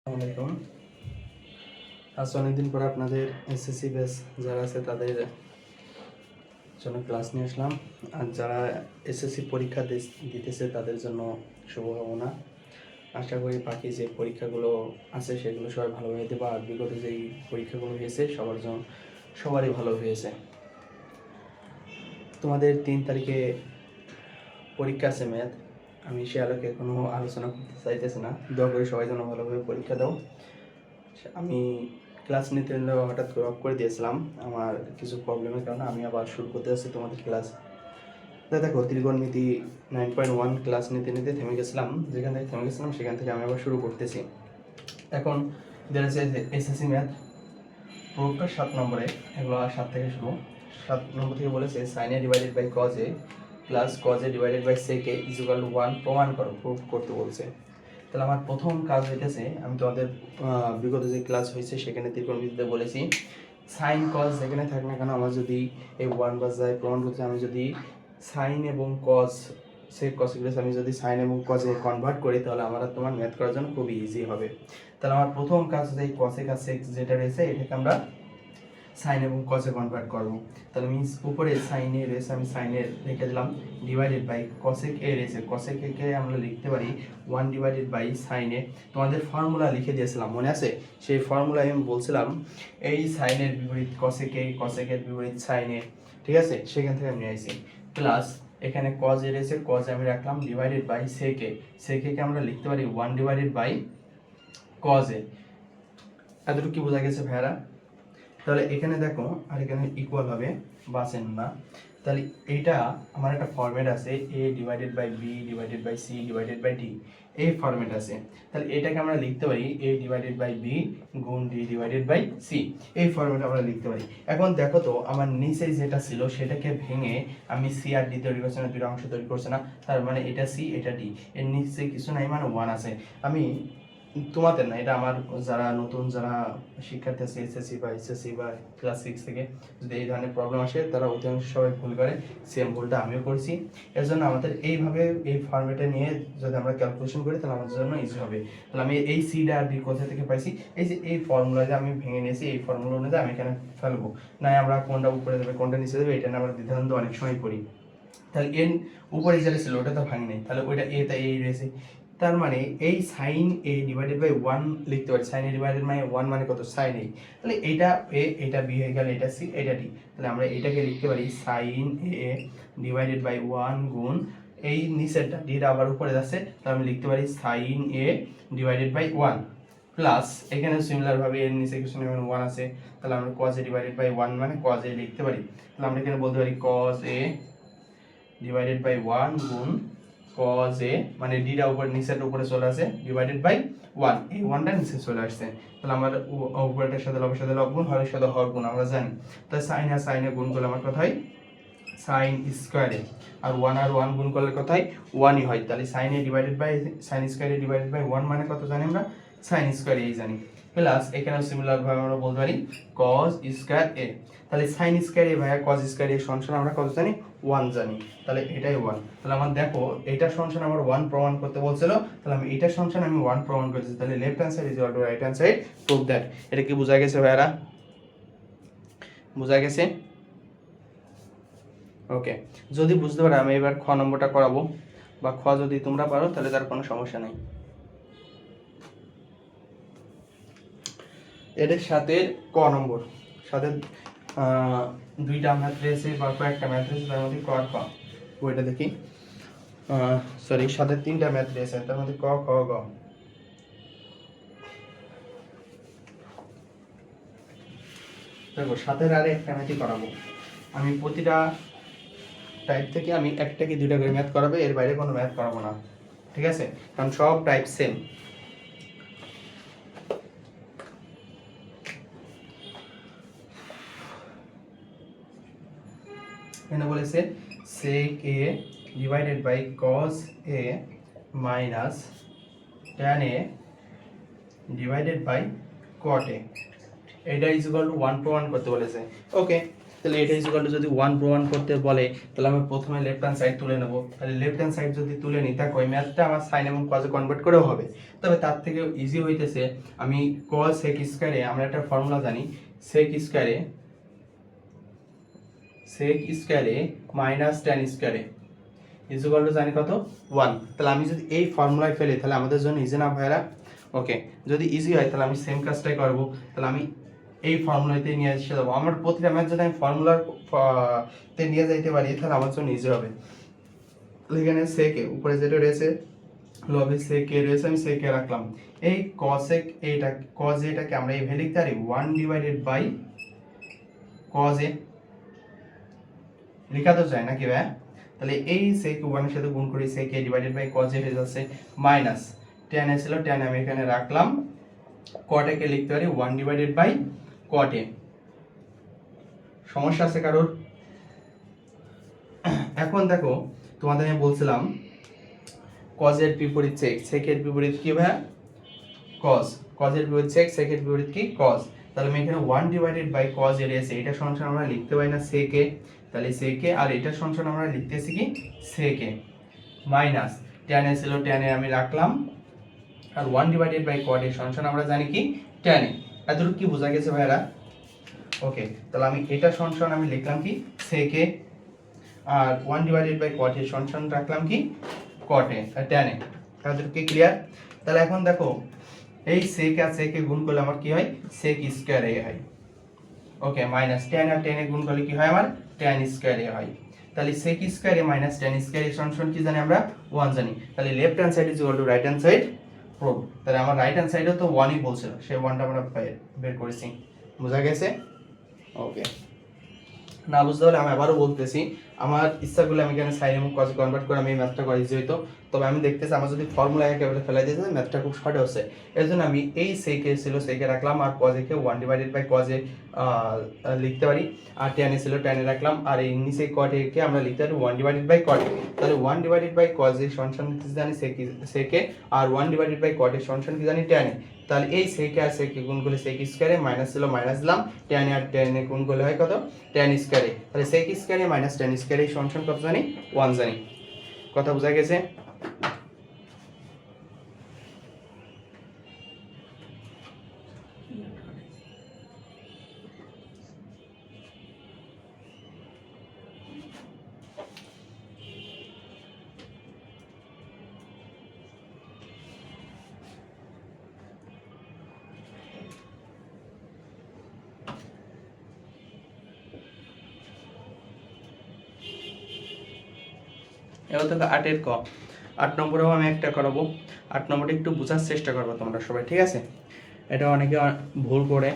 আসসালামাইকুম। আজ অনেকদিন পর আপনাদের এসএসসি ব্যাচ যারা আছে তাদের জন্য ক্লাস নিয়ে আসলাম। আর যারা এসএসসি পরীক্ষা দিতেছে তাদের জন্য শুভকামনা। আশা করি বাকি যে পরীক্ষাগুলো আছে সেগুলো সবাই ভালোভাবে দেবে, আর বিগত যেই পরীক্ষাগুলো হয়েছে সবারই ভালো হয়েছে। তোমাদের 3 তারিখে পরীক্ষা আছে ম্যাথ। আমি সে আলোকে কোনো আলোচনা করতে চাইতেছি না, দয়া করে সবাই যেন ভালোভাবে পরীক্ষা দাও। আমি ক্লাস নিতে হঠাৎ করে অফ করে দিয়েছিলাম আমার কিছু প্রবলেমের কারণে। আমি আবার শুরু করতে যাচ্ছি তোমাদের ক্লাস। দেখো, ত্রিকোণমিতি 9.1 ক্লাস নিতে নিতে থেমে গেছিলাম। যেখান থেকে থেমে গেছিলাম সেখান থেকে আমি আবার শুরু করতেছি। এখন দেওয়া আছে এসএসসি ম্যাথ প্রুফটা 7 নম্বরে, এগুলো 7 থেকে শুরু। 7 নম্বর থেকে বলেছে sine a divided by cos a plus cos a divided by sec a is equal to 1 প্রমাণ করো, প্রুফ করতে বলছে। তাহলে আমার প্রথম কাজ হইতেছে, আমি তোমাদের বিগত যে ক্লাস হয়েছে সেখানে ত্রিকোণমিতিতে বলেছি সাইন কজ যেখানে থাক না কেন, আমার যদি এই 1 বাদ যায় প্রমাণ করতে, আমি যদি সাইন এবং কজ সেক কসিকুলেস আমি যদি সাইন এবং কজে কনভার্ট করি তাহলে আমার তোমার ম্যাথ করার জন্য খুব ইজি হবে। তাহলে আমার প্রথম কাজ হচ্ছে এই কসেক আর সেক যেটা রয়েছে এটাকে আমরা সাইন এবং কসে কনভার্ট করব। তাহলে আমি উপরে সাইন এ রয়েছে, আমি সাইন এ রেখে দিলাম ডিভাইডেড বাই কসেক এ রয়েছে, কসেক এ কে আমরা লিখতে পারি 1 ডিভাইডেড বাই সাইন এ। তোমাদের ফর্মুলা লিখে দিয়েছিলাম, মনে আছে? সেই ফর্মুলায় আমি বলছিলাম এই সাইনের বিপরীত কসেক এ, কসেকের বিপরীত সাইন এ, ঠিক আছে? সেখান থেকে আমি নিয়ে আসি প্লাস এখানে কজ এ রয়েছে, কজ আমি রাখলাম ডিভাইডেড বাই সেক এ, সেক এ কে আমরা লিখতে পারি 1 ডিভাইডেড বাই কজ এ। এতটুকু কি বোঝা গেছে ভাইয়ারা? তাহলে এখানে দেখো, আর এখানে ইকুয়াল হবে, বাসেন না। তাহলে এইটা আমার একটা ফরম্যাট আছে a divided by b divided by c divided by d, এই ফরম্যাট আছে। তাহলে এটাকে আমরা লিখতে পারি এ ডিভাইডেড বাই বি গুণ ডি ডিভাইডেড বাই সি, এই ফরম্যাটে আমরা লিখতে পারি। এখন দেখো তো আমার নিচে যেটা ছিল সেটাকে ভেঙে আমি সি আর ডি তৈরি করছি না, দুটো অংশ তৈরি করছে না, তার মানে এটা সি এটা ডি, এর নিচে কিছু নাই মানে 1 আছে। আমি তোমাদের না, এটা আমার যারা নতুন যারা শিক্ষার্থী আছে এসএসসি বা ক্লাস 6 থেকে যদি এই ধরনের প্রবলেম আসে তারা অধিকাংশ সবাই ভুল করে, সেম ভুলটা আমিও করছি। এর জন্য আমাদের এইভাবে এই ফরম্যাটে নিয়ে যদি আমরা ক্যালকুলেশন করি তাহলে আমাদের জন্য ইজি হবে। তাহলে আমি এই সি আর ডি কোথা থেকে পাইছি, এই যে এই ফর্মুলা যে আমি ভেঙে নিয়েছি, এই ফর্মুলা অনুযায়ী আমি এখানে ফেলবো। না আমরা কোনটা উপরে দেবে কোনটা নিচে দেবে এটা না আমরা দ্বিধাদ্বন্দ্ব অনেক সময় করি। তাহলে এন উপরে যেটা ছিল ওটা তো ভাঙি নাই, তাহলে ওইটা এ তা এই রয়েছে। তার মানে এই সাইন এ ডিভাইডেড বাই 1 লিখতে পারি, সাইন এ ডিভাইডেড বাই 1 মানে কত, সাইন এ। তাহলে এটা এ এটা বি হয়ে গেল, এটা সি এটা ডি। তাহলে আমরা এটাকে লিখতে পারি সাইন এ ডিভাইডেড বাই 1 গুণ এই নিচেরটা ডিটা আবার উপরে যাচ্ছে, তাহলে আমি লিখতে পারি sine a divided by 1 plus এখানে সিমিলার ভাবে এর নিচে কিছু নেবেন 1 আছে, তাহলে আমরা cos a ডিভাইডেড বাই 1 মানে cos a লিখতে পারি। তাহলে আমরা এখানে বলতে পারি cos a ডিভাইডেড বাই 1 গুণ cos a মানে d টা উপরে নিচের উপরে চলে আসে ডিভাইডেড বাই 1, এই 1 টা নিচে চলে আসছে। তাহলে আমার উপরেরটার সাথে লবের সাথে লব গুণ, হরের সাথে হর গুণ আমরা জানি। তাহলে sin আর sin এ গুণ করলে আমার কত হয় sin স্কয়ারে, আর 1 আর 1 গুণ করলে কত হয় 1 ই হয়। তাহলে sin a divided by sin স্কয়ারে ডিভাইডেড বাই 1 মানে কত জানি আমরা sin স্কয়ার এই জানি, প্লাস এখানেও সিমিলার ভাবে আমরা বলতে পারি cos স্কয়ার a। তাহলে sin স্কয়ার a ভাইয়া cos স্কয়ার a সমান আমরা কত জানি 1 জানি, তাহলে এটাই 1। তাহলে আমার দেখো এটা সমান আমার 1 প্রমাণ করতে বলছিল, তাহলে আমি এটা সমান আমি 1 প্রমাণ করতেছি। তাহলে left hand side is equal two right hand side, prove that. এটা কি বোঝা গেছে ভাইয়ারা? বোঝা গেছে? ওকে, যদি বুঝতে পারো আমি এবার খ নম্বরটা করাবো, বা খ যদি তোমরা পারো তাহলে তার কোনো সমস্যা নেই। এদের সাথে ক নম্বর সাথে দুইটা ম্যাথ রয়েছে বা কয়েকটা ম্যাথ রয়েছে, তার মধ্যে ক আর খ। ওইটা দেখি, সরি সাথে 3টা ম্যাথ রয়েছে, তার মধ্যে ক খ গ। দেখো সাথে আর একটা ম্যাথই করাবো আমি, প্রতিটা টাইপ থেকে আমি একটা কি দুইটা করে ম্যাথ করাবো, এর বাইরে কোনো ম্যাথ করাবো না, ঠিক আছে? কারণ সব টাইপ সেম। এখানে বলেছে sec a divided by cos a minus tan a divided by cot a, এটা ইজ ইকুয়াল টু 1 প্রমাণ করতে বলেছে। ওকে, তাহলে এটা ইজ ইকুয়াল টু যদি 1 প্রমাণ করতে বলে তাহলে আমি প্রথমে লেফট হ্যান্ড সাইড তুলে নেব। তাহলে লেফট হ্যান্ড সাইড যদি তুলে নিই তা ওই ম্যাথটা আমার সাইন এবং কজে কনভার্ট করেও হবে। তবে তার থেকে ইজি হইতেছে আমি cos sec স্কয়ারে আমরা একটা ফর্মুলা জানি sec স্কয়ারে মাইনাস tan স্কয়ারে ইজ ইকুয়াল টু জানি কত 1। তাহলে আমি যদি এই ফর্মুলায় ফেলি তাহলে আমাদের জন্য ইজি না ভাইরা? ওকে, যদি ইজি হয় তাহলে আমি সেম কাজটাই করব। তাহলে আমি এই ফর্মুলাতে নিয়ে এসে যাবো। আমার প্রতিটা ম্যাথ যদি আমি ফর্মুলার তে নিয়ে যাইতে পারি তাহলে আমার জন্য ইজি হবে। এখানে সেকে উপরে যেটা রয়েছে লবে সেকে রয়েছে, আমি সেকে রাখলাম। এই cosec এইটা cos এটাকে আমরা এইভাবে লিখতে পারি 1 ডিভাইডেড বাই cos a লেখা তো যায় নাকি ভাই? তাহলে এই sec 1 এর সাথে গুণ করি sec a divided by cos a হয়ে যাচ্ছে মাইনাস tan a ছিল tan আমি এখানে রাখলাম, cot a কে লিখতে পারি 1 ডিভাইডেড বাই cot a। সমস্যা আছে কারোর? এখন দেখো তোমাদের আমি বলছিলাম cos এর বিপরীত sec, sec এর বিপরীত কি ভাই? cos, cos এর বিপরীত sec, sec এর বিপরীত কি? cos। তাহলে আমি এখানে 1 ডিভাইডেড বাই cos এর আছে, এটা সমান আমরা লিখতে পারি না sec a, তাহলে sec a, আর এটা সমান আমরা লিখতেছি কি sec a minus tan a ছিল tan a আমি রাখলাম, আর 1 ডিভাইডেড বাই cot a সমান আমরা জানি কি tan a। এতটুকু কি বোঝা গেছে ভাইরা? ওকে, তাহলে আমি এটা সমান আমি লিখলাম কি sec a, আর 1 ডিভাইডেড বাই cot a সমান রাখলাম কি cot a R tan a। তাহলে কি ক্লিয়ার? তাহলে এখন দেখো এই sec আর sec এ গুণ করলে আমার কি হয় sec স্কয়ার a হয়। ওকে, মাইনাস tan আর tan এ গুণ করলে কি হয় আমার tan স্কয়ার a হয়। তাহলে sec square a minus tan square a সমান কি জানি আমরা 1 জানি। তাহলে left hand side is equal two right hand side prove. তাহলে আমার রাইট হ্যান্ড সাইডেও তো 1ই বলছিল, সেই 1টা আমরা বের করেছি। বোঝা গেছে? ওকে, না বুঝতে হলে আমি আবারও বলতেছি, আমার ইচ্ছাগুলো আমি এখানে সাইন এবং কজ কনভার্ট করে আমি এই ম্যাথটা করা ইজি হইতো। তবে আমি দেখতেছি আমার যদি ফর্মুলা একেবারে ফেলাই দিতে ম্যাথটা খুব শর্ট হচ্ছে, এর জন্য আমি এই সেকে ছিল সেকে রাখলাম, আর কজেকে 1 ডিভাইডেড বাই কজে লিখতে পারি, আর ট্যানে ছিল ট্যানে রাখলাম, আর এই নিচে কটেকে আমরা লিখতে পারি 1 ডিভাইডেড বাই কট। তাহলে 1 ডিভাইডেড বাই কজে সমান কি জানি সেকে, আর 1 ডিভাইডেড বাই কটে সমান কি জানি ট্যানে। তাহলে এই সেকে আর সেকে গুণ করলে সেক স্কয়ারে, মাইনাস ছিল মাইনাস দিলাম, ট্যান আর ট্যানে গুণ করলে হয় কত ট্যান স্কয়ারে। তাহলে সেক স্কয়ারে মাইনাস ট্যান স্কয়ারে সমান কত জানি 1 জানি। কথা বোঝা গেছে? এবার তো 8 ক 8 নম্বরেও আমি একটা করাবো। 8 নম্বরটা একটু বোঝার চেষ্টা করবো তোমরা সবাই, ঠিক আছে? এটা অনেকে ভুল করে।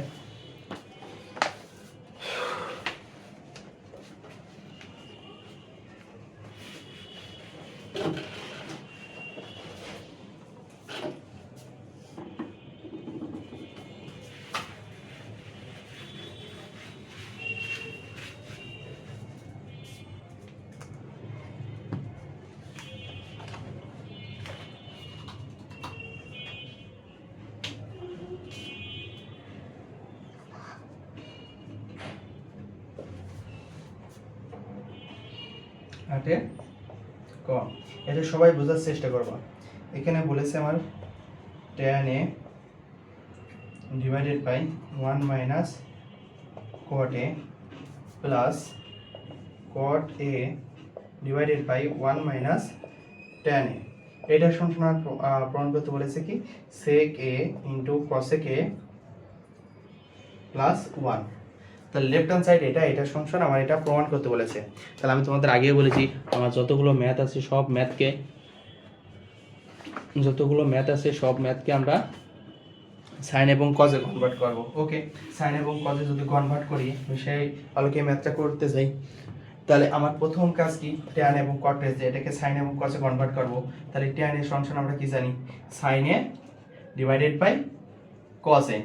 আটে ক, এটা সবাই বোঝার চেষ্টা করবা। এখানে বলেছে আমার tan a divided by 1 minus cot a plus cot a divided by 1 minus tan a। এটা সমান প্রমাণ করতে বলেছে কি sec a into cosec a plus 1। তাহলে লেফট হ্যান্ড সাইড এটা, এটা সমান আমার এটা প্রমাণ করতে বলেছে। তাহলে আমি তোমাদের আগেই বলেছি আমার যতগুলো ম্যাথ আছে সব ম্যাথকে আমরা সাইন এবং কজে কনভার্ট করব। ওকে, সাইন এবং কজে যদি কনভার্ট করি সেই আলোকে ম্যাথটা করতে যাই, তাহলে আমার প্রথম কাজ কি ট্যান এবং কট যে এটাকে সাইন এবং কজে কনভার্ট করব। তাহলে ট্যান এর সমান আমরা কি জানি sine a divided by cos a.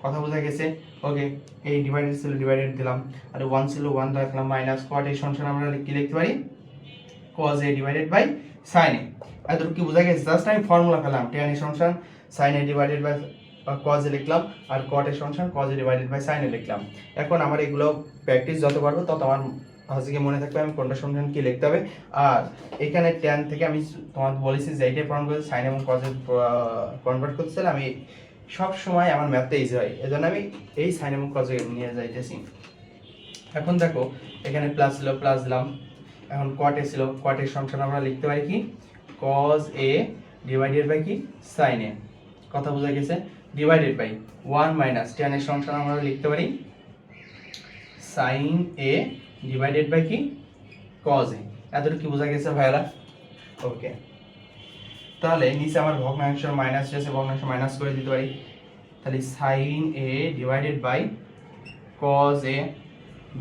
কথা বোঝা গেছে? ওকে, এই ডিভাইডেড ছিল ডিভাইডেড দিলাম, আর 1 ছিল 1 রাখলাম, মাইনাস কট এই সমান আমরা কি লিখতে পারি cos a divided by sin a। এতটুকু কি বোঝা গেছে? জাস্ট আমি ফর্মুলা পেলাম tan a সমান sin a divided by cos a লিখলাম, আর কট এর function cos a divided by sine a লিখলাম। এখন আমার এগুলো প্র্যাকটিস যত পারবো তত আমার আজকে মনে থাকবে আমি কোনটা ফাংশন কি লিখতে হবে। আর এখানে ট্যান থেকে আমি তোমাদের বলেছি যে এইটাই প্রমাণ করে সাইন এবং কজ এ কনভার্ট করতে চাইলে আমি সব সময় আমার ম্যাথটা ইজি হয়, এজন্য আমি এই সাইন এবং কজ এ নিয়ে যাইতেছি। এখন দেখো এখানে প্লাস ছিল প্লাস দিলাম, এখন কট এ ছিল কট এর ফাংশন আমরা লিখতে পারি কি cos a ডিভাইডেড বাই কি sin a, কথা বোঝা গেছে, ডিভাইডেড বাই 1 মাইনাস tan এর ফাংশন আমরা লিখতে পারি sin a ডিভাইডেড বাই কি cos a। এতটুকু কি বোঝা গেছে ভাইরা? ওকে, তাহলে নিচে আমার ভগ্নাংশ মাইনাস আছে, ভগ্নাংশ মাইনাস করে দিতে পারি, তাহলে sin a divided by cos a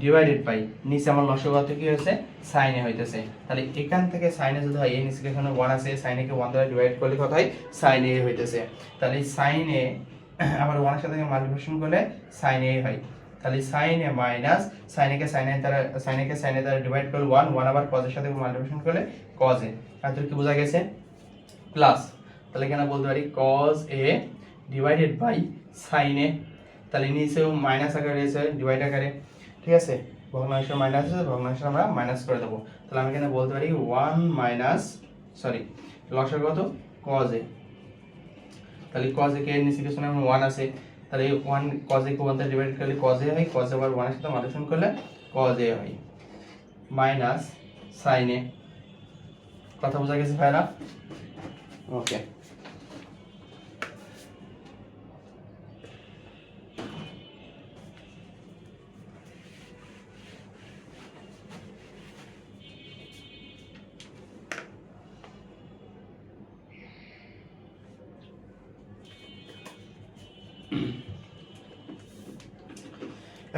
divided by নিচে আমার লসাগু কি হয়েছে sin a হইতেছে, তাহলে এখান থেকে sin a যদি হয় এই নিচে এখানে 1 আছে, sin a কে 1 দ্বারা ডিভাইড করলে কত হয় sin a হইতেছে, তাহলে sin a আবার 1 এর সাথে মাল্টিপ্লিকেশন করলে sin a হয়, তাহলে sin a minus sin a K sin a দ্বারা ডিভাইড করলে 1 1 আবার cos এর সাথে মাল্টিপ্লিকেশন করলে cos a, তাহলে কি বোঝা গেছে প্লাস, তাহলে এখানে বলতে পারি cos a divided by sin a, তাহলে নিচেও মাইনাস আকারে রয়েছে ডিভাইড আকারে, ঠিক আছে, ভগ্নাংশ মাইনাস আছে, ভগ্নাংশ আমরা মাইনাস করে দেবো, তাহলে আমি এখানে বলতে পারি 1 মাইনাস লসাগু কত cos a, তাহলে cos a কে এর নিচে কিছু না 1 আছে, তাহলে 1 cos a কে 1 দ্বারা ডিভাইড করলে cos a হয়, cos a আবার 1 এর সাথে মাল্টিপ্লিকেশন করলে cos a হয়, মাইনাস sin a, কথা বোঝা গেছে ভাইরা? ওকে,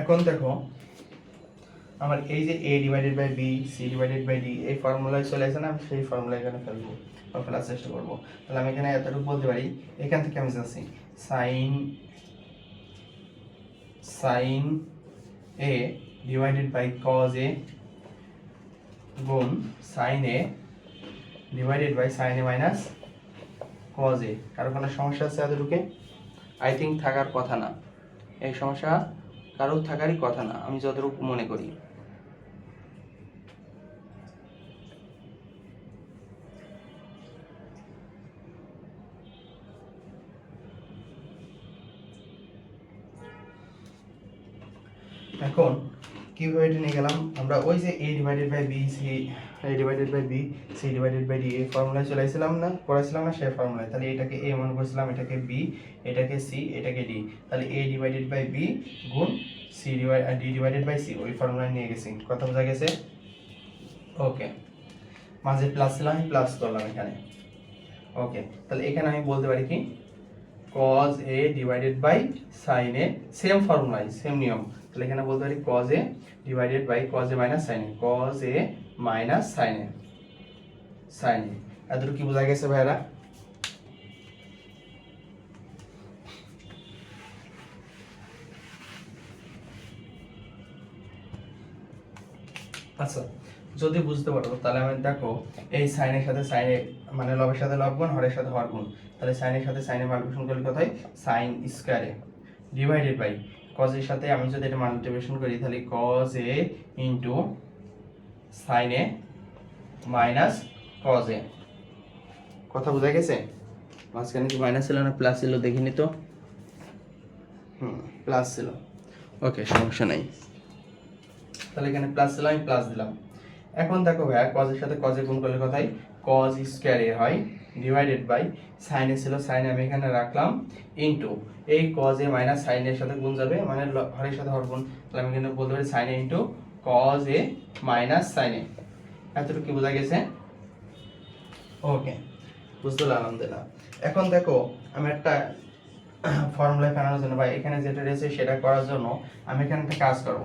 এখন দেখো আমার এই যে a divided by b c divided by d এই ফর্মুলায় চলে আসে না, আমি সেই ফর্মুলা এখানে ফেলবো বা ফেলার চেষ্টা করব, তাহলে আমি এখানে এতটুকু বলতে পারি, এখান থেকে আমি যাচ্ছি sin a divided by cos a গুণ sin a divided by sin a minus cos a। কারো কোনো সমস্যা আছে এতটুকু? আই থিঙ্ক থাকার কথা না, এই সমস্যা কারোর থাকারই কথা না আমি যতটুকু মনে করি। এখন কিভাবে এটা নিয়ে গেলাম আমরা, ওই যে a divided by b c divided by b c divided by d এই ফর্মুলায় চলে আসছিলাম না, পড়াইছিলাম না সেই ফর্মুলায়, তাহলে এটাকে a মনে করছিলাম, এটাকে b, এটাকে c, এটাকে d, তাহলে a ডিভাইডেড বাই b গুণ c d divided by c ওই ফর্মুলায় নিয়ে গেছি, কথা বোঝা গেছে? ওকে, মাঝে প্লাস ছিল আমি প্লাস করলাম এখানে। ওকে, তাহলে এখানে আমি বলতে পারি কি cos a divided by sin a, same ফর্মুলায় সেম নিয়ম, তাহলে এখানে বলতে পারি cos a divided by cos a minus sin a, cos a minus sin a, এতটুকু কি বোঝা গেছে ভাইরা? আচ্ছা, যদি বুঝতে পারো তাহলে আমি দেখো এই সাইনের সাথে সাইনে মানে লবের সাথে লব গুণ, হরের সাথে হর গুণ, তাহলে সাইনের সাথে সাইনে মাল্টিপ্লিকেশন করলে কত হয় সাইন স্কয়ারে ডিভাইডেড বাই cos এর সাথে আমি যদি এটা মাল্টিপ্লিকেশন করি তাহলে cos a into sin a minus cos a, কথা বোঝা গেছে? মাঝখানে কি মাইনাস ছিল না প্লাস ছিল দেখিনি তো? প্লাস ছিল, ওকে সমস্যা নাই, তাহলে এখানে প্লাস ছিল আমি প্লাস দিলাম। এখন দেখো ভাইয়া cos এর সাথে cos এ গুণ করলে কত হয় cos স্কয়ার a হয় ডিভাইডেড বাই sin এ ছিল sin আমি এখানে রাখলাম ইনটু এই cos a মাইনাস sin এর সাথে গুণ যাবে মানে হরের সাথে হর গুণ, তাহলে আমি এখানে বলতে পারি sin a into cos a minus sin a। এতটুকু কি বোঝা গেছে? ওকে, বুঝতে আলহামদুলিল্লাহ। এখন দেখো আমি একটা ফর্মুলা বানানোর জন্য বা এখানে যেটা রয়েছে সেটা করার জন্য আমি এখানে একটা কাজ করব,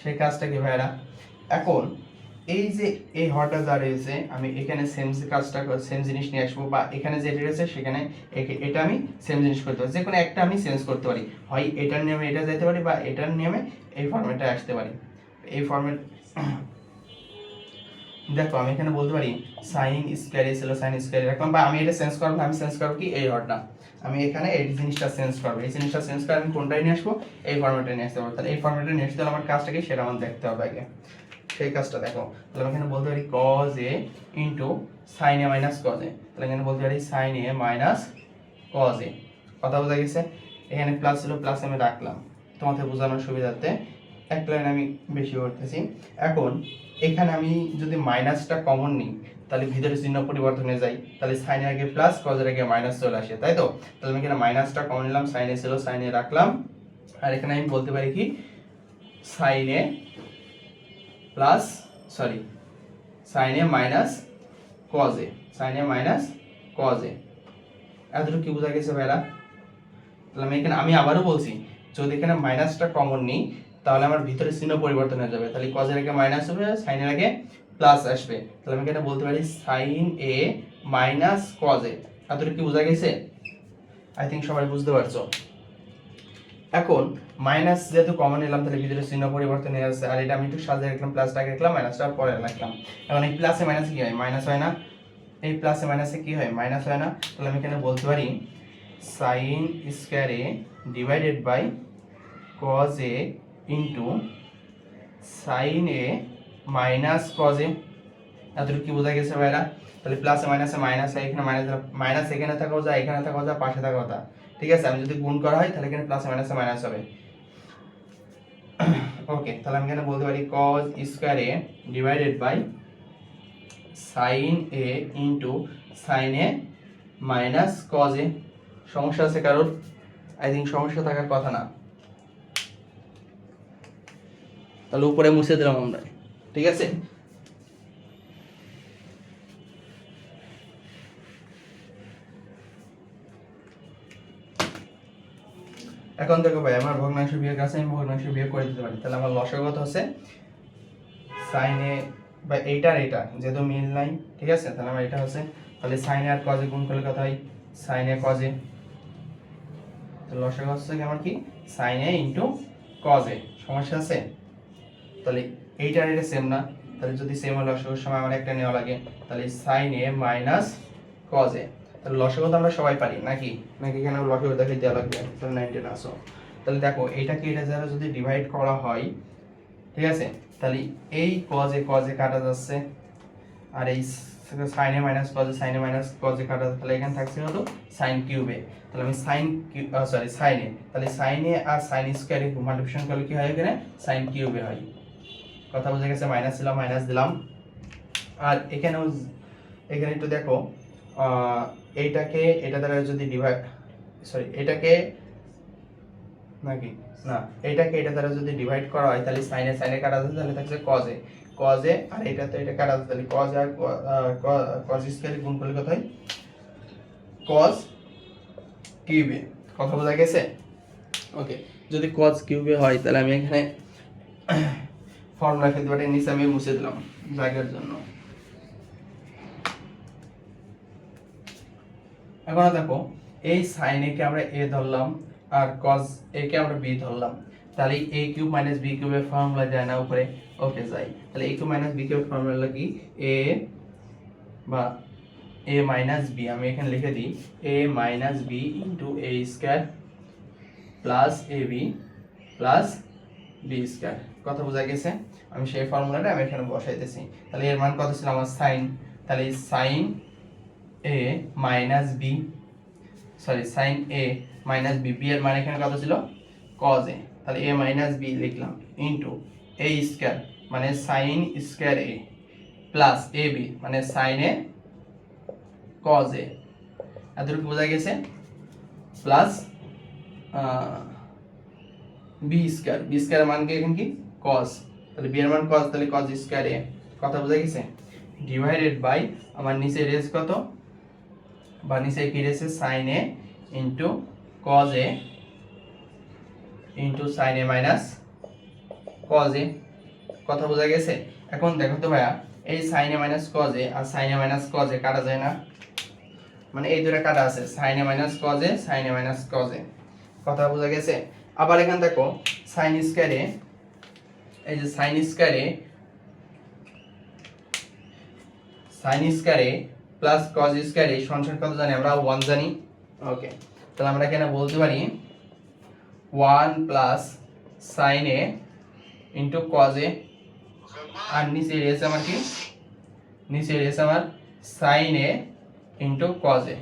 সেই কাজটা কি ভাইরা, এখন এই যে এই হরটা যা রয়েছে আমি এখানে সেম কাজটা সেম জিনিস নিয়ে আসবো, বা এখানে যেটা রয়েছে সেখানে এটা আমি সেম জিনিস করতে পারি, যে কোনো একটা আমি চেঞ্জ করতে পারি, হয় এটার নিয়মে এটা যেতে পারি বা এটার নিয়মে এই ফরম্যাটে আসতে পারি। এই ফরম্যাট দেখো আমি এখানে বলতে পারি সাইন স্কয়ার এ ছিল সাইন স্কয়ার রাখলাম, বা আমি এটা চেঞ্জ করব, আমি চেঞ্জ করব কি এই হরটা, আমি এখানে এই জিনিসটা চেঞ্জ করব, এই জিনিসটা চেঞ্জ করে আমি কোনটাই নিয়ে আসবো, এই ফরম্যাটে নিয়ে আসতে পারবো। তাহলে এই ফরম্যাটে নিয়ে আসতে হলে আমার কাজটা কি সেটা আমার দেখতে হবে আগে। সেই কাজটা দেখো, তাহলে আমি এখানে বলতে পারি cos a into sin a minus cos a, তাহলে এখানে বলতে পারি sin a minus cos a। কথা বোঝা গেছে? এখানে প্লাস ছিল, প্লাস আমি রাখলাম তোমাদের বোঝানোর সুবিধার্থে, এক লাইন আমি বেশি করতেছি। এখন এখানে আমি যদি মাইনাসটা কমন নিই তাহলে ভিতরে চিহ্ন পরিবর্তন হয়ে যায়, তাহলে sin এর আগে প্লাস cos এর আগে মাইনাস চলে আসে, তাই তো? তাহলে আমি এখানে মাইনাসটা কমন নিলাম, sin a ছিল sin a রাখলাম, আর এখানে আমি বলতে পারি কি sin a plus sin a minus cos a, sin a minus cos a। এতটুকু কি বোঝা গেছে ভাইরা? তাহলে আমি আবারও বলছি, যদি এখানে মাইনাসটা কমন নিই তাহলে আমার ভিতরে চিহ্ন পরিবর্তন হয়ে যাবে, তাহলে cos এর আগে মাইনাস হবে, sin এর আগে প্লাস আসবে, তাহলে আমি এখানে বলতে পারি sin a minus cos a। এতটুকু কি বোঝা গেছে? আই থিংক সবাই বুঝতে পারছো। এখন মাইনাস যেহেতু কমন নিলাম তাহলে ভিতরে চিহ্ন পরিবর্তন হয়ে যাচ্ছে, আর এটা আমি একটু সাজিয়ে রাখলাম, প্লাসটা আগে রাখলাম, মাইনাসটা পরে রাখলাম। এখন এই প্লাসে মাইনাসে কি হয়? মাইনাস হয় না? এই প্লাসে মাইনাসে কি হয়? মাইনাস হয় না? তাহলে আমি এখানে বলতে পারি sin square a divided by cos a into sin a minus cos a। এতটুকু কি বোঝা গেছে ভাইরা? তাহলে প্লাসে মাইনাসে মাইনাস হয়, এখানে মাইনাস এখানে থাকাও যায়, এখানে থাকাও যায়, পাশে থাকাও যায়, ঠিক আছে? আমি যদি গুণ করা হয় তাহলে এখানে প্লাসে মাইনাসে মাইনাস হবে। ওকে, তাহলে আমি এখানে বলতে পারি cos square a divided by sin a into sin a minus cos a। সমস্যা আছে কারোর? আই থিংক সমস্যা থাকার কথা না। তাহলে উপরে মুছে দিলাম আমরা, ঠিক আছে? এখন দেখো ভাই, আমার ভগ্নাংশ বিয়োগ আছে, আমি ভগ্নাংশ বিয়োগ করে দিতে পারি, তাহলে আমার লসাগু কত হচ্ছে sin a বা এইটার এটা যেহেতু মিল নাই, ঠিক আছে? তাহলে আমার এটা হচ্ছে, তাহলে sin a R cos a গুণ করলে কত হয়? sin a cos a। তো লসাগু হচ্ছে কি আমার কি sin a into cos a। সমস্যা আছে? তাহলে এইটার এটা সেম না, তাহলে যদি সেম হয় লসাগুর সময় আমার একটা নেওয়া লাগে, তাহলে sin a minus cos a। তাহলে লসাগু তো আমরা সবাই পারি নাকি এখানে লসাগু দেখে দেওয়া লাগবে? তাহলে 19 আসো। তাহলে দেখো এইটাকে এটা যারা যদি ডিভাইড করা হয়, ঠিক আছে, তাহলে এই cos a কাটা যাচ্ছে, আর এই sin a minus cos a কাটা যাচ্ছে, তাহলে এখানে থাকছে কত? sin cube a। তাহলে আমি sin a, তাহলে sin a আর sin স্কয়ার এর মাল্টিপ্লিকেশন করলে কি হয়? এখানে sin কিউব a হয়। কথা বুঝে গেছে? মাইনাস ছিল, মাইনাস দিলাম। আর এখানেও এখানে একটু দেখো, এইটাকে এটা দ্বারা যদি এটাকে নাকি না, এটাকে এটা দ্বারা যদি ডিভাইড করা হয় তাহলে sin এ কাটা যাচ্ছে, তাহলে থাকছে cos a, আর এটা তো এটা কাটা যাচ্ছে, তাহলে cos আর cos স্কয়ার গুণ করলে কত হয়? cos cube a। কথা বোঝা গেছে? ওকে, যদি cos কিউব a হয় তাহলে আমি এখানে ফর্মুলা ফেলতে পারি, নিচে আমি মুছে দিলাম জায়গার জন্য। এখন দেখো, এই sin a কে আমরা a ধরলাম আর cos a কে আমরা b ধরলাম, তাহলে a কিউব মাইনাস b কিউবের ফর্মুলা যায় না উপরে? ওকে যাই। তাহলে a কিউব মাইনাস b কিউবের ফর্মুলা কি? a বা a মাইনাস b, আমি এখানে লিখে দিই a minus b into a square plus ab plus b square. কথা বোঝা গেছে? আমি সেই ফর্মুলাটা আমি এখানে বসাইতেছি। তাহলে এর মান কত ছিল আমার? sin, তাহলে sin a minus b sin a minus b, b এর মান এখানে কত ছিল? cos a। তাহলে a মাইনাস b লিখলাম ইনটু a স্কয়ার মানে sin square a plus ab মানে sin a cos a। এতটুকু বোঝা গেছে? প্লাস b স্কয়ার মান কি এখানে কি? cos, তাহলে b এর মান cos, তাহলে cos স্কয়ার a। কথা বোঝা গেছে? ডিভাইডেড বাই আমার নিচে রেজ কত, বা নিচে কি রেছে? sin a into cos a into sin a minus cos a। কথা বোঝা গেছে? এখন দেখো তো ভাইয়া, এই sin a minus cos a আর sin a minus cos a কাটা যায় না? মানে এই দুটো কাটা আছে, sin a minus cos a, sin a minus cos a। কথা বোঝা গেছে? আবার এখানে দেখো sin স্কয়ার a, এই যে sin square a sine square a plus cos square a সমান কত জানি আমরা 1 জানি। ওকে, তাহলে আমরা এখানে বলতে পারি 1 plus sine a into cos a, আর নিচে রয়েছে আমার কি, নিচে রয়েছে আমার sine a into cos a.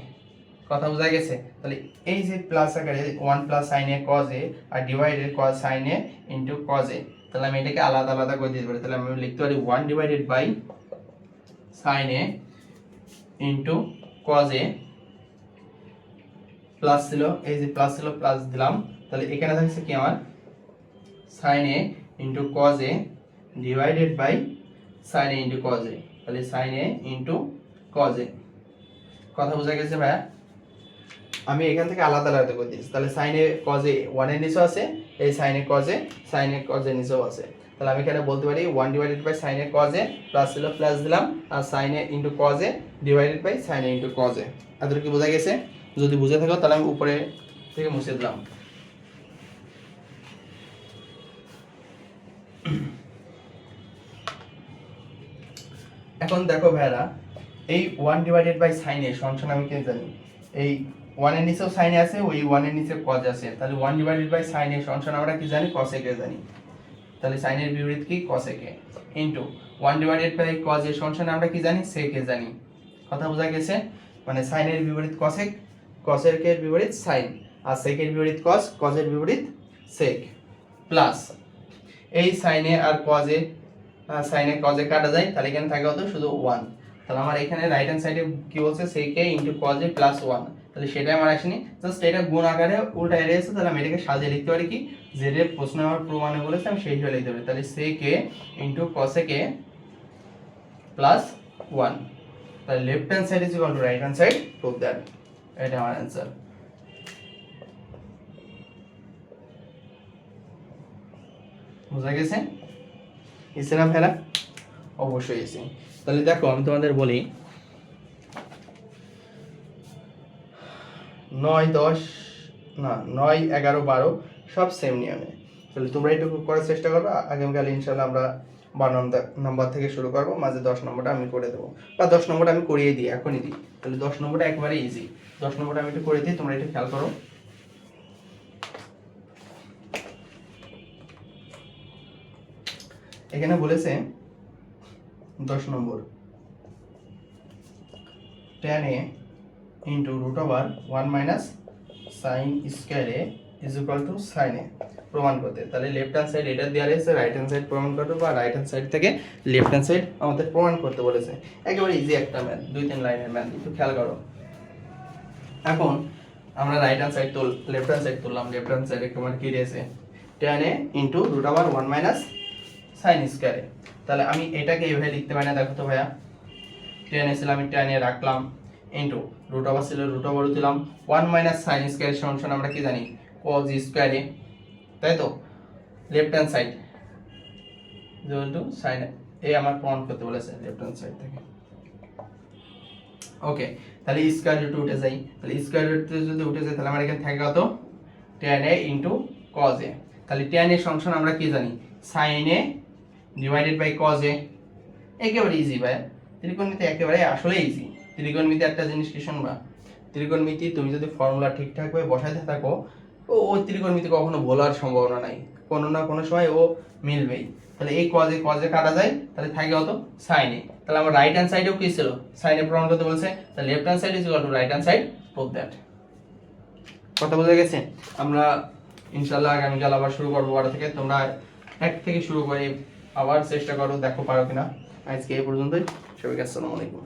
কথা বোঝা গেছে? তাহলে এই যে প্লাস আকারে 1 plus sine a cos a আর divided cos sine a into cos a, তাহলে আমি এটাকে আলাদা আলাদা করে দিতে পারি। তাহলে আমি লিখতে পারি 1 divided by sine a into cos a plus ছিল, এই যে প্লাস ছিল প্লাস দিলাম, তাহলে এখানে থাকছে কি আমার sine a into cos a divided by sine a into cos a, তাহলে sine a into cos a. কথা বোঝা গেছে ভাইয়া? আমি এখান থেকে আলাদা আলাদা করে দিয়েছি। তাহলে সাইন এ কজ এ 1 এর নিচেও আছে, এই সাইন এ কজ এর নিচেও আছে। তাহলে আমি এখানে বলতে পারি 1 divided by sine a cos a plus ছিল প্লাস দিলাম, আর sine a into cos a divided by sine a into cos a. এতটুকু কি বোঝা গেছে? যদি বুঝে থাকো তাহলে আমি উপরে থেকে মুছে দিলাম। এখন দেখো ভাইরা, এই 1 ডিভাইডেড বাই সাইন এ সমান আমি কি জানি, এই 1 এর নিচেও সাইন আছে, ওই 1 এর নিচে কজ আছে, তাহলে 1 ডিভাইডেড বাই সাইন এ সমান আমরা কি জানি, cosec এ জানি। তাহলে সাইন এর বিপরীত কি, cosec a, into 1 divided by cos a সমান আমরা কি জানি, sec এ জানি। কথা বোঝা গেছে? মানে সাইন এর বিপরীত cosec, cosec এর বিপরীত সাইন, আর sec এর বিপরীত cos, cos এর বিপরীত sec, প্লাস এই সাইন এ আর cos এ, সাইন এ cos এ কাটা যায়, তাহলে এখানে থাকে কত, শুধু 1। তাহলে আমার এখানে রাইট হ্যান্ড সাইডে কি বলছে, sec a into cos a plus 1, তাহলে সেটাই আমার আসেনি, জাস্ট এটা গুণ আকারে উল্টা এসেছে। তাহলে আমি এটাকে সাজিয়ে লিখতে পারি কি, যে এর প্রশ্ন আমার প্রমাণে বলেছে আমি সেই হিসেবে লিখতে পারি। তাহলে sec a into cos a plus 1, তাহলে left hand side is equal two right hand side, prove that. এটা আমার অ্যানসার। বুঝা গেছে? এসে না ফেরা? অবশ্যই এসে। তাহলে দেখো আমি তোমাদের বলি 9, 10 না 9, 11, 12 সব সেম নিয়মে। তাহলে তোমরা একটু করার চেষ্টা করো। আগামীকাল ইনশাআল্লাহ আমরা 12 নম্বর থেকে শুরু করবো, মাঝে 10 নম্বরটা আমি করে দেবো, বা 10 নম্বরটা আমি করিয়ে দিই, এখনই দিই। তাহলে 10 নম্বরটা একেবারে ইজি, 10 নম্বরটা আমি একটু করে দিই, তোমরা একটু খেয়াল করো। এখানে বলেছে 10 নম্বর tan a into root over 1 minus sine square a is equal to sine a প্রমাণ করতে। তাহলে লেফট হ্যান্ড সাইড এটা দেওয়া রয়েছে, রাইট হ্যান্ড সাইড প্রমাণ করতে, বা রাইট হ্যান্ড সাইড থেকে লেফট হ্যান্ড সাইড আমাদের প্রমাণ করতে বলেছে। একেবারে ইজি একটা ম্যাথ, 2-3 লাইনের ম্যাথ, একটু খেয়াল করো। এখন আমরা right hand side left hand side তুললাম। লেফট হ্যান্ড সাইডে তোমার কি রয়েছে, tan a into root over 1 minus sine square a. তাহলে আমি এটাকে এইভাবে লিখতে পারি না, দেখো তো ভাইয়া, tan a ছিল আমি tan a রাখলাম, ইনটু রুট ওভার ছিল রুট ওভার দিলাম, 1 মাইনাস সাইন স্কয়ার সমান আমরা কি জানি, cos স্কয়ার এ, তাই তো। Left hand side equal to sine a আমার প্রমাণ করতে বলেছে লেফট হ্যান্ড সাইড থেকে। ওকে, তাহলে স্কয়ার রুট উঠে যাই, তাহলে স্কয়ার রুট যদি উঠে যায় তাহলে আমার এখানে থাকে কত, tan a into cos a। তাহলে tan a সমান আমরা কি জানি, sin a divided by cos a। একেবারে ইজি ভাই, ত্রিকোণমিতি একেবারে আসলে ইজি। ত্রিকোণমিতি একটা জিনিস কি শুনবা, ত্রিকোণমিতি তুমি যদি ফর্মুলা ঠিকঠাক ভাবে বসাইতে থাকো, ও ত্রিকোণমিতি কখনো ভোলার সম্ভাবনা নাই, কোনো না কোনো সময় ও মিলবেই। তাহলে এই cos a কাটা যায়, তাহলে থাকে কত, sin a। তাহলে আমার রাইট হ্যান্ড সাইডেও কি ছিল, sin a প্রমাণ করতে বলছে, তাহলে left hand side is equal two right hand side, prove that. কথা বোঝা গেছে? আমরা ইনশাআল্লাহ আগামীকাল আবার শুরু করবো 12 থেকে। তোমরা 1 থেকে শুরু করে আবার চেষ্টা করো, দেখো পারো কিনা। আজকে এই পর্যন্তই, সবাইকে আসসালামু আলাইকুম।